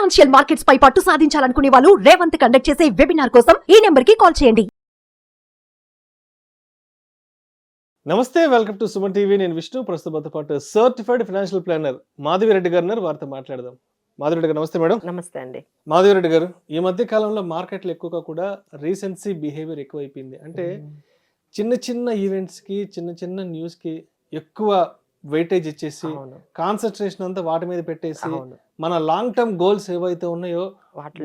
Financial markets పై పట్టు సాధించాలనుకునే వాళ్ళు Revanth conduct చేసే వెబినార్ కోసం ఈ నెంబర్ కి కాల్ చేయండి. నమస్తే, వెల్కమ్ టు సుమన్ టీవీ. నేను విష్ణు. ప్రస్తుతంతో పాటు సర్టిఫైడ్ ఫైనాన్షియల్ ప్లానర్ మాధవిరెడ్డి గారు ఉన్నారు. వారితో మాట్లాడదాం. మాధవిరెడ్డి గారు నమస్తే మేడం. నమస్తే అండి. మాధవిరెడ్డి గారు, ఈ మధ్య కాలంలో మార్కెట్లో ఎక్కువగా కూడా రీసెన్సీ బిహేవియర్ ఎక్కువైపోయింది. అంటే చిన్న చిన్న ఈవెంట్స్ కి, చిన్న చిన్న న్యూస్ కి ఎక్కువ వెయిటేజ్ ఇచ్చేసి కాన్సన్ట్రేషన్ అంతా వాటి మీద పెట్టేసి మన లాంగ్ టర్మ్ గోల్స్ ఏవైతే ఉన్నాయో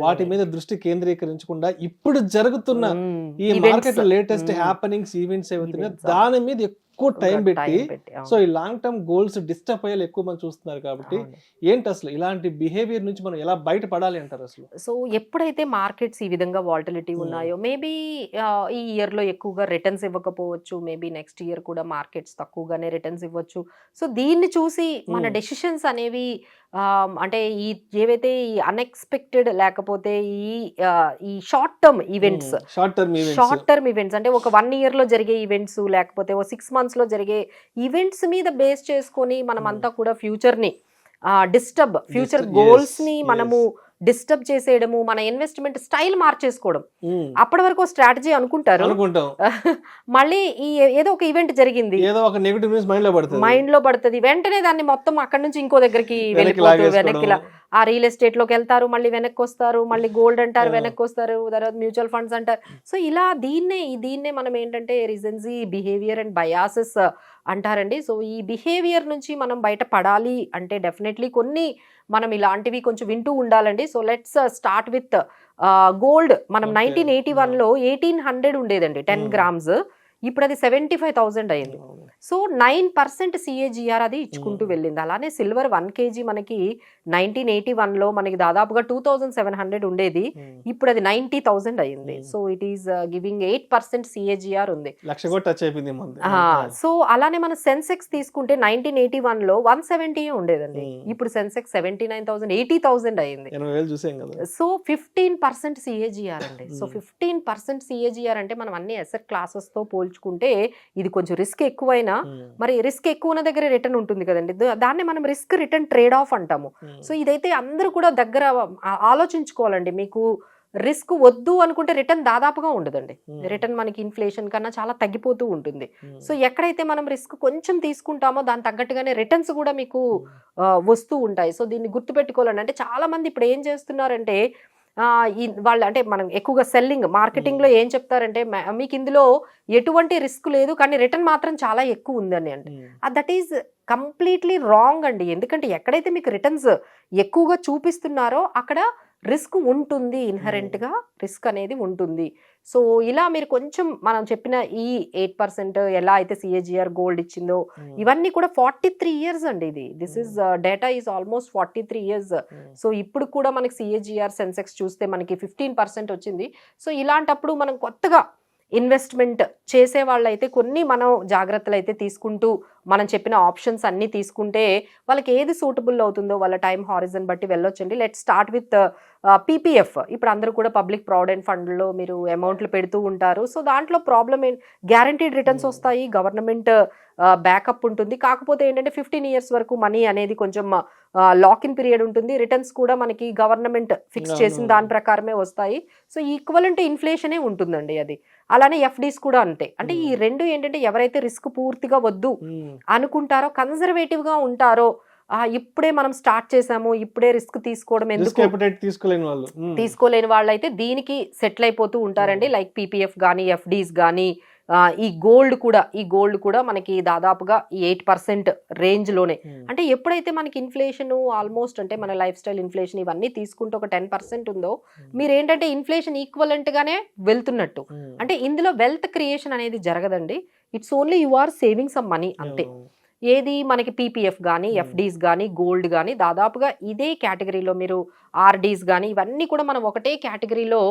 వాటి మీద దృష్టి కేంద్రీకరించకుండా ఇప్పుడు జరుగుతున్న ఈ మార్కెట్ లేటెస్ట్ హ్యాపెనింగ్స్, ఈవెంట్స్ ఏవైతున్నాయో దాని మీద ఎక్కువ టైం పెట్టి సో ఈ లాంగ్ టర్మ్ గోల్స్ డిస్టర్బ్ అయ్యేలా ఎక్కువ మంది చూస్తున్నారు. కాబట్టి ఏంటి అసలు ఇలాంటి బిహేవియర్ నుంచి మనం ఎలా బయటపడాలి అంటారు అసలు? సో ఎప్పుడైతే మార్కెట్స్ ఈ విధంగా వాలటిలిటీ ఉన్నాయో, మేబీ ఈ ఇయర్ లో ఎక్కువగా రిటర్న్స్ ఇవ్వకపోవచ్చు, మేబీ నెక్స్ట్ ఇయర్ కూడా మార్కెట్స్ తక్కువగానే రిటర్న్స్ ఇవ్వచ్చు. సో దీన్ని చూసి మన డెసిషన్స్ అనేవి అంటే ఈ ఏవైతే ఈ అన్ఎక్స్పెక్టెడ్ లేకపోతే ఈ షార్ట్ టర్మ్ ఈవెంట్స్ అంటే ఒక 1 year లో జరిగే ఈవెంట్స్ లేకపోతే ఒక 6 months లో జరిగే ఈవెంట్స్ మీద బేస్ చేసుకొని మనం అంతా కూడా ఫ్యూచర్ ని ఫ్యూచర్ గోల్స్ ని మనము డిస్టర్బ్ చేసేయడము, మన ఇన్వెస్ట్మెంట్ స్టైల్ మార్చేసుకోవడం. అప్పటి వరకు స్ట్రాటజీ అనుకుంటారు, మళ్ళీ ఈ ఏదో ఒక ఈవెంట్ జరిగింది, ఏదో ఒక నెగటివ్ న్యూస్ మైండ్ లో పడుతుంది, వెంటనే దాన్ని మొత్తం అక్కడి నుంచి ఇంకో దగ్గరికి వెళ్ళిపోతుంది. వెనక్కి ఆ రియల్ ఎస్టేట్ లోకి వెళ్తారు, మళ్ళీ వెనక్కి వస్తారు, మళ్ళీ గోల్డ్ అంటారు, వెనక్కి వస్తారు, తర్వాత మ్యూచువల్ ఫండ్స్ అంటారు. సో ఇలా దీన్నే మనం ఏంటంటే రీజన్సీ బిహేవియర్ అండ్ బయాసెస్ అంటారండి. సో ఈ బిహేవియర్ నుంచి మనం బయటపడాలి అంటే డెఫినెట్లీ కొన్ని మనం ఇలాంటివి కొంచెం వింటూ ఉండాలండి. So let's start with gold. మనం 1981లో 1800 ఉండేదండి 10 grams. ఇప్పుడు అది 75,000 అయింది. సో 9% CAGR అది ఇచ్చుకుంటూ వెళ్ళింది. అలానే సిల్వర్ 1 kg మనకి 1981లో మనకి దాదాపుగా 2,700 ఉండేది, ఇప్పుడు అది 90,000 అయింది. So it is giving 8% CAGR ఉంది. సో అలానే మన సెన్సెక్స్ తీసుకుంటే 1981లో 170 ఉండేదండి, ఇప్పుడు సెన్సెక్స్ 79,000 80,000 అయింది. సో 15% CAGR అండి. సో 15% CAGR అంటే మనం అన్ని అసెట్ క్లాసెస్ తో పోల్చుకుంటే ఇది కొంచెం రిస్క్ ఎక్కువైనా, మరి రిస్క్ ఎక్కువ ఉన్న దగ్గర రిటర్న్ ఉంటుంది కదండి, దాన్ని మనం రిస్క్ రిటర్న్ ట్రేడ్ ఆఫ్ అంటాము. సో ఇదైతే అందరూ కూడా దగ్గర ఆలోచించుకోవాలండి. మీకు రిస్క్ వద్దు అనుకుంటే రిటర్న్ దాదాపుగా ఉండదండి. రిటర్న్ మనకి ఇన్ఫ్లేషన్ కన్నా చాలా తగ్గిపోతూ ఉంటుంది. సో ఎక్కడైతే మనం రిస్క్ కొంచెం తీసుకుంటామో దాని తగ్గట్టుగానే రిటర్న్స్ కూడా మీకు వస్తూ ఉంటాయి. సో దీన్ని గుర్తుపెట్టుకోవాలండి. అంటే చాలా మంది ఇప్పుడు ఏం చేస్తున్నారంటే వాళ్ళు అంటే మనం ఎక్కువగా సెల్లింగ్ మార్కెటింగ్ లో ఏం చెప్తారంటే మీకు ఇందులో ఎటువంటి రిస్క్ లేదు కానీ రిటర్న్ మాత్రం చాలా ఎక్కువ ఉందని. అంటే దట్ ఈజ్ కంప్లీట్లీ రాంగ్ అండి. ఎందుకంటే ఎక్కడైతే మీకు రిటర్న్స్ ఎక్కువగా చూపిస్తున్నారో అక్కడ రిస్క్ ఉంటుంది, ఇన్హరెంట్ గా రిస్క్ అనేది ఉంటుంది. సో ఇలా మీరు కొంచెం మనం చెప్పిన ఈ 8% ఎలా అయితే CAGR గోల్డ్ ఇచ్చిందో ఇవన్నీ కూడా 43 years అండి. This is data is almost 43 years. So ఇప్పుడు కూడా మనకి CAGR సెన్సెక్స్ చూస్తే మనకి 15% వచ్చింది. సో ఇలాంటప్పుడు మనం కొత్తగా ఇన్వెస్ట్మెంట్ చేసే వాళ్ళైతే కొన్ని మనం జాగ్రత్తలు అయితే తీసుకుంటూ మనం చెప్పిన ఆప్షన్స్ అన్ని తీసుకుంటే వాళ్ళకి ఏది సూటబుల్ అవుతుందో వాళ్ళ టైం హారిజన్ బట్టి వెళ్ళొచ్చండి. Let start with PPF. ఇప్పుడు అందరూ కూడా పబ్లిక్ ప్రావిడెంట్ ఫండ్లో మీరు అమౌంట్లు పెడుతూ ఉంటారు. సో దాంట్లో ప్రాబ్లం ఏంటి, గ్యారంటీడ్ రిటర్న్స్ వస్తాయి, గవర్నమెంట్ బ్యాకప్ ఉంటుంది. కాకపోతే ఏంటంటే 15 years వరకు మనీ అనేది కొంచెం లాక్ ఇన్ పీరియడ్ ఉంటుంది. రిటర్న్స్ కూడా మనకి గవర్నమెంట్ ఫిక్స్ చేసిన దాని ప్రకారమే వస్తాయి. సో ఈక్వలెంట్ ఇన్ఫ్లేషనే ఉంటుందండి అది. అలానే FDs కూడా అంతే. అంటే ఈ రెండు ఏంటంటే ఎవరైతే రిస్క్ పూర్తిగా వద్దు అనుకుంటారో, కన్జర్వేటివ్ గా ఉంటారో, ఇప్పుడే మనం స్టార్ట్ చేసాము ఇప్పుడే రిస్క్ తీసుకోవడం ఎందుకు తీసుకోలేని వాళ్ళు అయితే దీనికి సెటిల్ అయిపోతూ ఉంటారండి. లైక్ PPF కానీ FDs కానీ ఈ గోల్డ్ కూడా మనకి దాదాపుగా 8% రేంజ్ లోనే. అంటే ఎప్పుడైతే మనకి ఇన్ఫ్లేషన్ ఆల్మోస్ట్ అంటే మన లైఫ్ స్టైల్ ఇన్ఫ్లేషన్ ఇవన్నీ తీసుకుంటే ఒక 10% ఉందో, మీరు ఏంటంటే ఇన్ఫ్లేషన్ ఈక్వలెంట్ గానే వెళ్తున్నట్టు. అంటే ఇందులో వెల్త్ క్రియేషన్ అనేది జరగదండి. It's only you are saving some money అంతే. ఏది మనకి PPF కానీ FDs కానీ గోల్డ్ కానీ దాదాపుగా ఇదే కేటగిరీలో, మీరు RDs కానీ ఇవన్నీ కూడా మనం ఒకటే కేటగిరీలో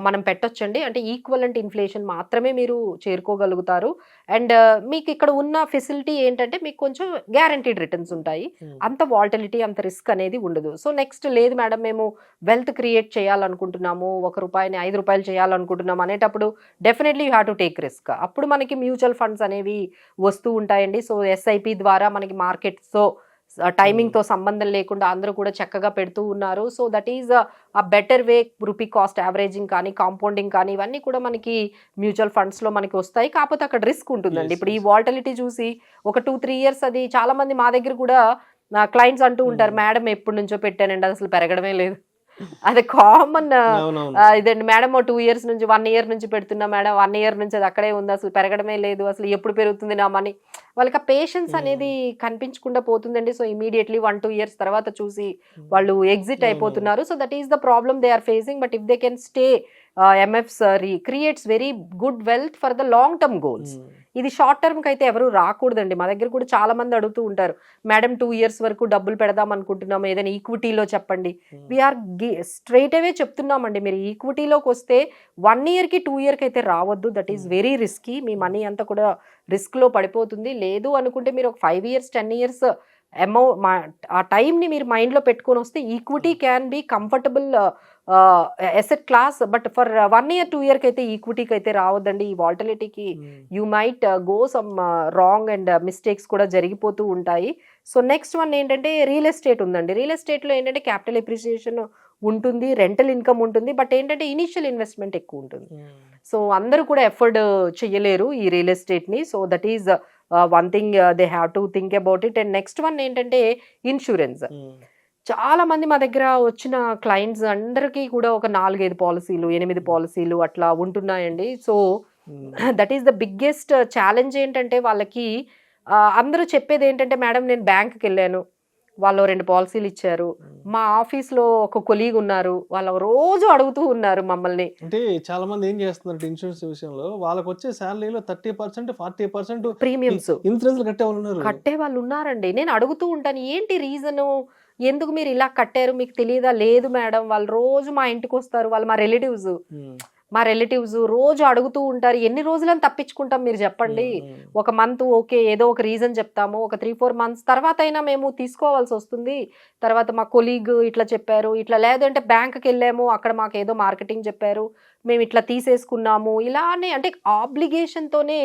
మనం పెట్టొచ్చండి. అంటే ఈక్వలెంట్ ఇన్ఫ్లేషన్ మాత్రమే మీరు చేరుకోగలుగుతారు. అండ్ మీకు ఇక్కడ ఉన్న ఫెసిలిటీ ఏంటంటే మీకు కొంచెం గ్యారంటీడ్ రిటర్న్స్ ఉంటాయి, అంత వాలటిలిటీ అంత రిస్క్ అనేది ఉండదు. సో నెక్స్ట్ లేదు మేడం మేము వెల్త్ క్రియేట్ చేయాలనుకుంటున్నాము, ₹1ని ₹5 చేయాలనుకుంటున్నాము అనేటప్పుడు definitely you have to take risk. అప్పుడు మనకి మ్యూచువల్ ఫండ్స్ అనేవి వస్తూ ఉంటాయండి. సో SIP ద్వారా మనకి మార్కెట్స్తో టైమింగ్ తో సంబంధం లేకుండా అందరూ కూడా చక్కగా పెడుతూ ఉన్నారు. సో దట్ ఈస్ ఆ better way. Rupee cost averaging కానీ కాంపౌండింగ్ కానీ ఇవన్నీ కూడా మనకి మ్యూచువల్ ఫండ్స్ లో మనకి వస్తాయి. కాకపోతే అక్కడ రిస్క్ ఉంటుందండి. ఇప్పుడు ఈ వాలటిలిటీ చూసి ఒక 2-3 years అది చాలా మంది మా దగ్గర కూడా క్లయింట్స్ అంటూ ఉంటారు, మేడం ఎప్పటి నుంచో పెట్టానండి అది అసలు పెరగడమే లేదు. అది కామన్ ఇదండి మేడం 2 years నుంచి 1 year నుంచి పెడుతున్నా మేడం, 1 year నుంచి అది అక్కడే ఉంది, అసలు పెరగడమే లేదు, అసలు ఎప్పుడు పెరుగుతుంది నా మనీ. వాళ్ళకి ఆ పేషెన్స్ అనేది కనిపించకుండా పోతుందండి. సో ఇమీడియట్లీ 1-2 years తర్వాత చూసి వాళ్ళు ఎగ్జిట్ అయిపోతున్నారు. So that is the problem they are facing. But if they can stay, MFs creates very good wealth for the long term goals. ఇది షార్ట్ టర్మ్కి అయితే ఎవరు రాకూడదండి. మా దగ్గర కూడా చాలా మంది అడుగుతూ ఉంటారు, మేడం 2 years వరకు డబ్బులు పెడదాం అనుకుంటున్నాం, ఏదైనా ఈక్విటీలో చెప్పండి. వీఆర్ స్ట్రైట్ అవే చెప్తున్నామండి, మీరు ఈక్విటీలోకి వస్తే 1 yearకి 2 yearకి అయితే రావద్దు. That is very risky. Me money అంతా కూడా రిస్క్లో పడిపోతుంది. లేదు అనుకుంటే మీరు ఒక 5 years 10 years ఆ టైంని మీరు మైండ్లో పెట్టుకొని వస్తే equity can be comfortable asset class. But for 1 year 2 yearకి అయితే ఈక్విటీకి అయితే రావద్దండి. ఈ వాలటిలిటీకి you might go some wrong and mistakes కూడా జరిగిపోతూ ఉంటాయి. సో నెక్స్ట్ వన్ ఏంటంటే రియల్ ఎస్టేట్ ఉందండి. రియల్ ఎస్టేట్లో ఏంటంటే క్యాపిటల్ ఎప్రిసియేషన్ ఉంటుంది, రెంటల్ ఇన్కమ్ ఉంటుంది, బట్ ఏంటంటే ఇనిషియల్ ఇన్వెస్ట్మెంట్ ఎక్కువ ఉంటుంది. సో అందరూ కూడా ఎఫర్డ్ చేయలేరు ఈ రియల్ ఎస్టేట్ని. So that is one thing they have to think about it. And next one ఏంటంటే ఇన్సూరెన్స్. చాలా మంది మా దగ్గర వచ్చిన క్లయింట్స్ అందరికీ కూడా ఒక 4-5 పాలసీలు 8 పాలసీలు అట్లా ఉంటున్నాయండి. So that is the biggest challenge. ఏంటంటే వాళ్ళకి అందరూ చెప్పేది ఏంటంటే, మేడం నేను బ్యాంక్కి వెళ్ళాను, వాళ్ళు 2 పాలసీలు ఇచ్చారు, మా ఆఫీస్లో ఒక కొలీగ్ ఉన్నారు, వాళ్ళు రోజు అడుగుతూ ఉన్నారు మమ్మల్ని. అంటే చాలా మంది ఏం చేస్తున్నారు ఇన్సూరెన్స్ విషయంలో, వాళ్ళకి వచ్చే శాలరీలో 30% 40% ప్రీమియమ్స్ ఇన్సూరెన్స్ కట్టే వాళ్ళు ఉన్నారండి. నేను అడుగుతూ ఉంటాను, ఏంటి రీజను, ఎందుకు మీరు ఇలా కట్టారు, మీకు తెలియదా? లేదు మేడం, వాళ్ళు రోజు మా ఇంటికి వస్తారు, వాళ్ళు మా రిలేటివ్స్ రోజు అడుగుతూ ఉంటారు. ఎన్ని రోజులని తప్పించుకుంటాం మీరు చెప్పండి? ఒక మంత్ ఓకే, ఏదో ఒక రీజన్ చెప్తాము, ఒక 3-4 months తర్వాత అయినా మేము తీసుకోవాల్సి వస్తుంది. తర్వాత మా కొలీగ్ ఇట్లా చెప్పారు, ఇట్లా లేదంటే బ్యాంక్కి వెళ్ళాము, అక్కడ మాకు ఏదో మార్కెటింగ్ చెప్పారు, మేము ఇట్లా తీసేసుకున్నాము, ఇలానే అంటే ఆబ్లిగేషన్తోనే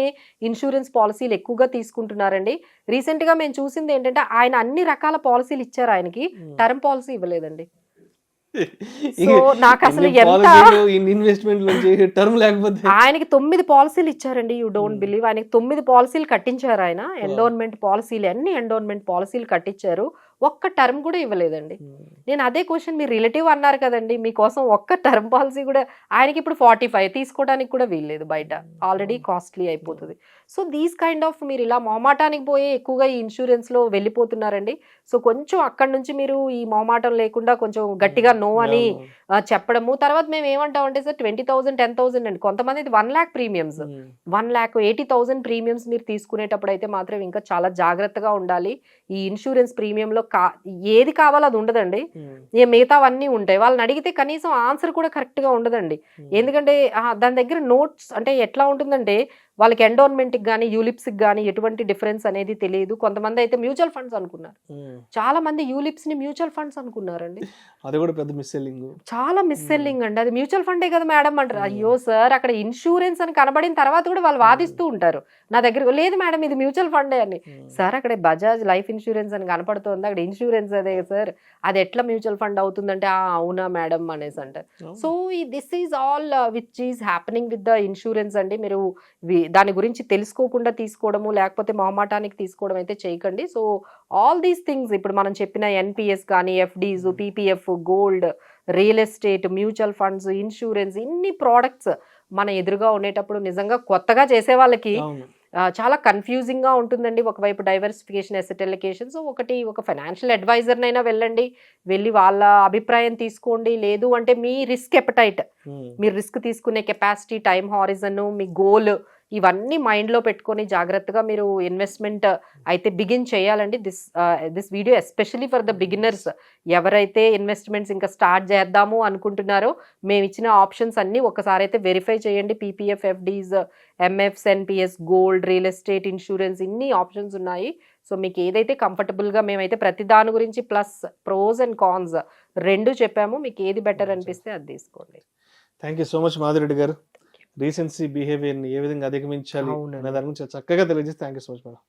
ఇన్సూరెన్స్ పాలసీలు ఎక్కువగా తీసుకుంటున్నారండి. రీసెంట్గా మేము చూసింది ఏంటంటే, ఆయన అన్ని రకాల పాలసీలు ఇచ్చారు, ఆయనకి టర్మ్ పాలసీ ఇవ్వలేదండి. సో నాకు అసలు ఎంత టర్మ్ లేకపోతే ఆయనకి 9 పాలసీలు ఇచ్చారండి. యూ డోంట్ బిలీవ్, ఆయనకి 9 పాలసీలు కట్టించారు. ఆయన ఎండోన్మెంట్ పాలసీలు, అన్ని ఎండోన్మెంట్ పాలసీలు కట్టించారు, ఒక్క టర్మ్ కూడా ఇవ్వలేదండి. నేను అదే క్వశ్చన్, మీరు రిలేటివ్ అన్నారు కదండి, మీకోసం ఒక్క టర్మ్ పాలసీ కూడా, ఆయనకి ఇప్పుడు 45 తీసుకోవడానికి కూడా వీల్లేదు, బయట ఆల్రెడీ కాస్ట్లీ అయిపోతుంది. సో దీస్ కైండ్ ఆఫ్ మీరు ఇలా మొహమాటానికి పోయే ఎక్కువగా ఈ ఇన్సూరెన్స్లో వెళ్ళిపోతున్నారండి. సో కొంచెం అక్కడి నుంచి మీరు ఈ మొహమాటం లేకుండా కొంచెం గట్టిగా నో అని చెప్పడము. తర్వాత మేము ఏమంటామంటే సార్ 20,000 10,000 అండి, కొంతమంది 1 lakh ప్రీమియమ్స్, 1,80,000 ప్రీమియమ్స్ మీరు తీసుకునేటప్పుడు అయితే మాత్రం ఇంకా చాలా జాగ్రత్తగా ఉండాలి. ఈ ఇన్సూరెన్స్ ప్రీమియంలో ఏది కావాలో అది ఉండదండి, మిగతావన్నీ ఉంటాయి. వాళ్ళని అడిగితే కనీసం ఆన్సర్ కూడా కరెక్ట్గా ఉండదండి. ఎందుకంటే దాని దగ్గర నోట్స్ అంటే ఎట్లా ఉంటుందంటే, వాళ్ళకి ఎండోన్మెంట్కి కానీ యూలిప్స్కి కానీ ఎటువంటి డిఫరెన్స్ అనేది తెలియదు. కొంతమంది అయితే మ్యూచువల్ ఫండ్స్ అనుకున్నారు, చాలా మంది యూలిప్స్ని మ్యూచువల్ ఫండ్స్ అనుకున్నారండి. అది కూడా పెద్ద మిస్ సెల్లింగ్, చాలా మిస్ సెల్లింగ్ అండి. అది మ్యూచువల్ ఫండే కదా మేడం అంటారు. అయ్యో సార్, అక్కడ ఇన్సూరెన్స్ అని కనబడిన తర్వాత కూడా వాళ్ళు వాదిస్తూ ఉంటారు నా దగ్గర, లేదు మేడం ఇది మ్యూచువల్ ఫండే అని. సార్ అక్కడ బజాజ్ లైఫ్ ఇన్సూరెన్స్ అని కనపడుతుంది, అక్కడ ఇన్సూరెన్స్ అదే సార్, అది ఎట్లా మ్యూచువల్ ఫండ్ అవుతుందంటే అవునా మేడం అనేసి అంటారు. So this is all which is happening with the insurance అండి. మీరు దాని గురించి తెలుసుకోకుండా తీసుకోవడము, లేకపోతే మొహమాటానికి తీసుకోవడం అయితే చేయకండి. సో ఆల్ దీస్ థింగ్స్ ఇప్పుడు మనం చెప్పిన ఎన్పిఎస్ కానీ, FDs, PPF, gold, real estate, mutual funds, insurance, ఇన్ని ప్రోడక్ట్స్ మన ఎదురుగా ఉండేటప్పుడు నిజంగా కొత్తగా చేసే వాళ్ళకి చాలా కన్ఫ్యూజింగ్ గా ఉంటుందండి. ఒకవైపు డైవర్సిఫికేషన్, అసెట్ అలొకేషన్. సో ఒక ఫైనాన్షియల్ అడ్వైజర్నైనా వెళ్ళి వాళ్ళ అభిప్రాయం తీసుకోండి. లేదు అంటే మీ రిస్క్ ఎపటైట్, మీరు రిస్క్ తీసుకునే కెపాసిటీ, టైం హారిజన్, మీ గోల్, ఇవన్నీ మైండ్లో పెట్టుకొని జాగ్రత్తగా మీరు ఇన్వెస్ట్మెంట్ అయితే బిగిన్ చేయాలండి. This video especially for the beginners, ఎవరైతే ఇన్వెస్ట్మెంట్స్ ఇంకా స్టార్ట్ చేద్దాము అనుకుంటున్నారో మేము ఇచ్చిన ఆప్షన్స్ అన్నీ ఒకసారి అయితే వెరిఫై చేయండి. PPF, FDs, MFs, NPS, gold, real estate, insurance, ఇన్ని ఆప్షన్స్ ఉన్నాయి. సో మీకు ఏదైతే కంఫర్టబుల్గా, మేమైతే ప్రతి దాని గురించి ప్లస్ ప్రోస్ అండ్ కాన్స్ 2 చెప్పాము, మీకు ఏది బెటర్ అనిపిస్తే అది తీసుకోండి. Thank you so much Madhu Reddy గారు. రీసెన్సీ బిహేవియర్ని ఏ విధంగా అధిగమించాలి అనే దాని గురించి చక్కగా తెలియజేసి thank you so much madam.